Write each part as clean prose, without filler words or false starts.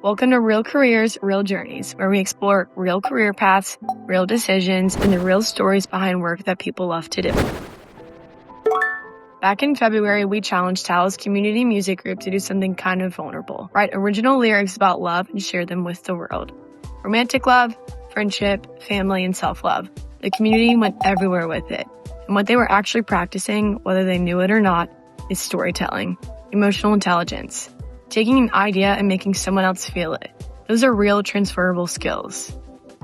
Welcome to Real Careers, Real Journeys, where we explore real career paths, real decisions, and the real stories behind work that people love to do. Back in February, we challenged Tallo's community music group to do something kind of vulnerable. Write original lyrics about love and share them with the world. Romantic love, friendship, family, and self-love. The community went everywhere with it. And what they were actually practicing, whether they knew it or not, is storytelling, emotional intelligence, taking an idea and making someone else feel it. Those are real transferable skills.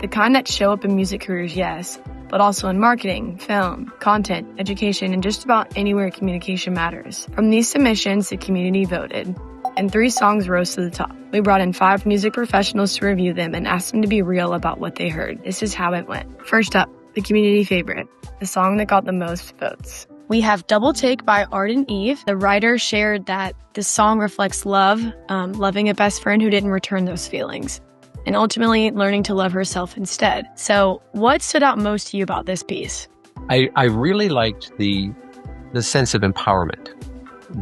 The kind that show up in music careers, yes, but also in marketing, film, content, education, and just about anywhere communication matters. From these submissions, the community voted, and 3 songs rose to the top. We brought in 5 music professionals to review them and asked them to be real about what they heard. This is how it went. First up, the community favorite, the song that got the most votes. We have Double Take by Arden Eve. The writer shared that the song reflects love, loving a best friend who didn't return those feelings, and ultimately learning to love herself instead. So what stood out most to you about this piece? I really liked the sense of empowerment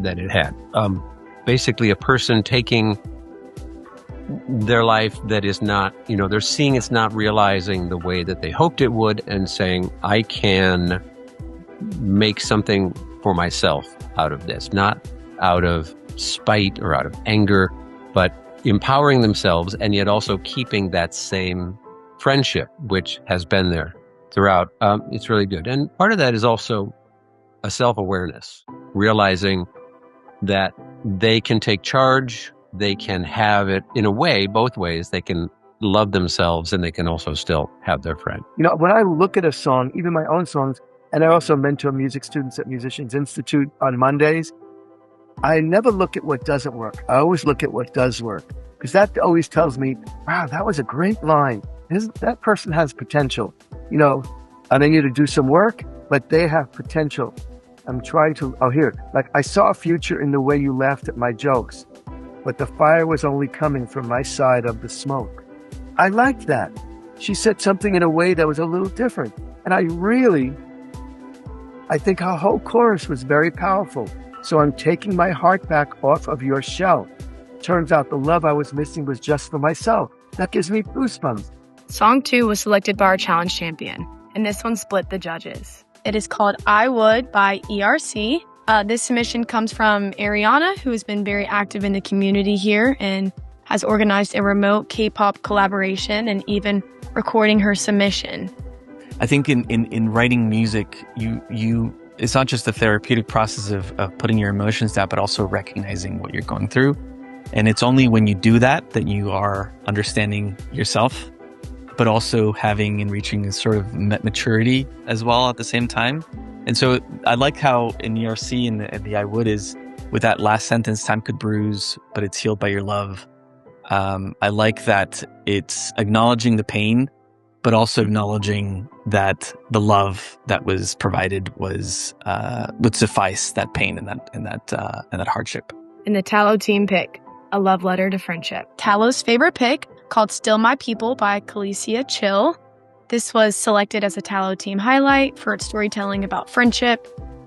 that it had. Basically, a person taking their life that is not, they're seeing it's not realizing the way that they hoped it would and saying, I can make something for myself out of this, not out of spite or out of anger, but empowering themselves and yet also keeping that same friendship, which has been there throughout. It's really good. And part of that is also a self-awareness, realizing that they can take charge, they can have it in a way, both ways. They can love themselves and they can also still have their friend. When I look at a song, even my own songs, and I also mentor music students at Musicians Institute on Mondays, I never look at what doesn't work. I always look at what does work, because that always tells me, wow, that was a great line. That person has potential. I need to do some work, but they have potential. I'm trying to, I saw a future in the way you laughed at my jokes, but the fire was only coming from my side of the smoke. I liked that. She said something in a way that was a little different. And I think her whole chorus was very powerful. So I'm taking my heart back off of your shelf. Turns out the love I was missing was just for myself. That gives me goosebumps. Song 2 was selected by our challenge champion, and this one split the judges. It is called I Would by ERC. This submission comes from Ariana, who has been very active in the community here and has organized a remote K-pop collaboration and even recording her submission. I think in writing music, you it's not just the therapeutic process of putting your emotions down, but also recognizing what you're going through. And it's only when you do that you are understanding yourself, but also having and reaching a sort of maturity as well at the same time. And so I like how in ERC and the I Would is with that last sentence, time could bruise, but it's healed by your love. I like that it's acknowledging the pain, but also acknowledging that the love that was provided was would suffice that pain and that hardship. In the Tallo team pick, A Love Letter to Friendship. Tallo's favorite pick, called Still My People by Kelisia Chill. This was selected as a Tallo team highlight for its storytelling about friendship,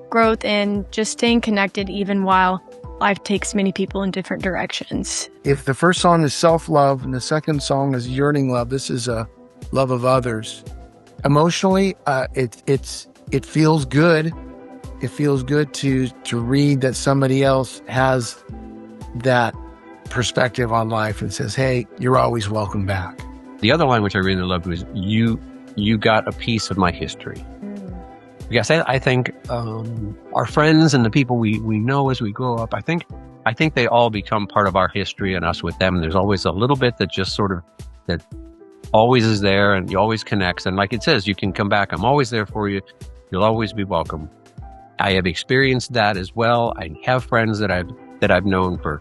growth, and just staying connected even while life takes many people in different directions. If the first song is self-love and the second song is yearning love, this is a love of others. Emotionally, it feels good. It feels good to read that somebody else has that perspective on life and says, hey, you're always welcome back. The other line which I really loved was you got a piece of my history. Yes, I think our friends and the people we know as we grow up, I think they all become part of our history and us with them. There's always a little bit that just sort of, that always is there and you always connects. And like it says, you can come back. I'm always there for you. You'll always be welcome. I have experienced that as well. I have friends that I've known for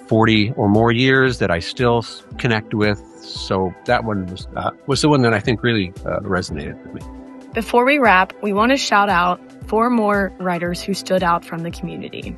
40 or more years that I still connect with. So that one was the one that I think really resonated with me. Before we wrap, we want to shout out 4 more writers who stood out from the community.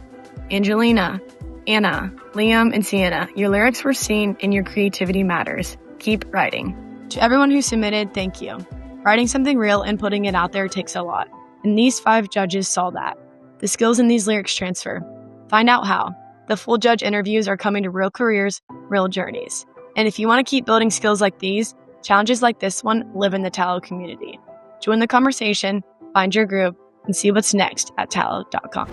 Angelina, Anna, Liam, and Sienna, your lyrics were seen and your creativity matters. Keep writing. To everyone who submitted, thank you. Writing something real and putting it out there takes a lot. And these 5 judges saw that. The skills in these lyrics transfer. Find out how. The full judge interviews are coming to Real Careers, Real Journeys. And if you want to keep building skills like these, challenges like this one live in the Tallo community. Join the conversation, find your group, and see what's next at tallo.com.